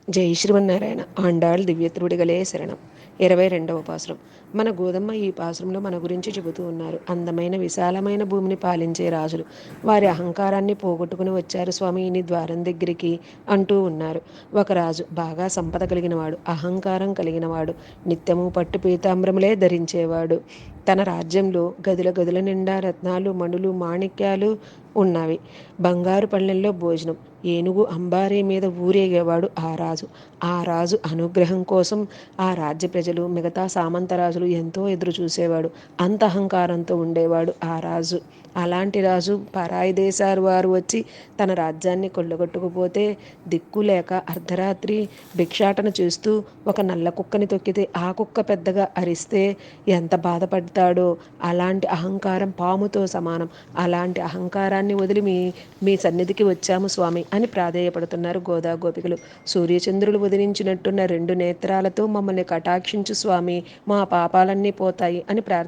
జై శ్రీమన్నారాయణ ఆండాళ్ దివ్యత్రుడిగలే శరణం. 22వ పాసురం. మన గోదమ్మ ఈ పాసురంలో మన గురించి చెబుతూ ఉన్నారు. అందమైన విశాలమైన భూమిని పాలించే రాజులు వారి అహంకారాన్ని పోగొట్టుకుని వచ్చారు స్వామి నీ ద్వారం దగ్గరికి అంటూ ఉన్నారు. ఒక రాజు బాగా సంపద కలిగినవాడు, అహంకారం కలిగినవాడు, నిత్యము పట్టు పీతాంబరములే ధరించేవాడు. తన రాజ్యంలో గదుల గదుల నిండా రత్నాలు, మణులు, మాణిక్యాలు ఉన్నవి. బంగారు పళ్ళెంలో భోజనం, ఏనుగు అంబారీ మీద ఊరేగేవాడు ఆ రాజు అనుగ్రహం కోసం ఆ రాజ్య ప్రజలు, మిగతా సామంతరాజులు ఎంతో ఎదురు చూసేవాడు. అంత అహంకారంతో ఉండేవాడు ఆ రాజు. అలాంటి రాజు పరాయి దేశాలు వారు వచ్చి తన రాజ్యాన్ని కొల్లగొట్టుకుపోతే దిక్కు లేక అర్ధరాత్రి భిక్షాటన చేస్తూ ఒక నల్ల కుక్కని తొక్కితే ఆ కుక్క పెద్దగా అరిస్తే ఎంత బాధపడతాడో. అలాంటి అహంకారం పాముతో సమానం. అలాంటి అహంకారాన్ని వదిలి మీ సన్నిధికి వచ్చాము స్వామి అని ప్రాధేయపడుతున్నారు గోదా గోపికలు. సూర్యచంద్రులు వదిలించినట్టున్న రెండు నేత్రాలతో మమ్మల్ని కటాక్షించు స్వామి, మా పాపాలన్నీ పోతాయి అని ప్రార్థన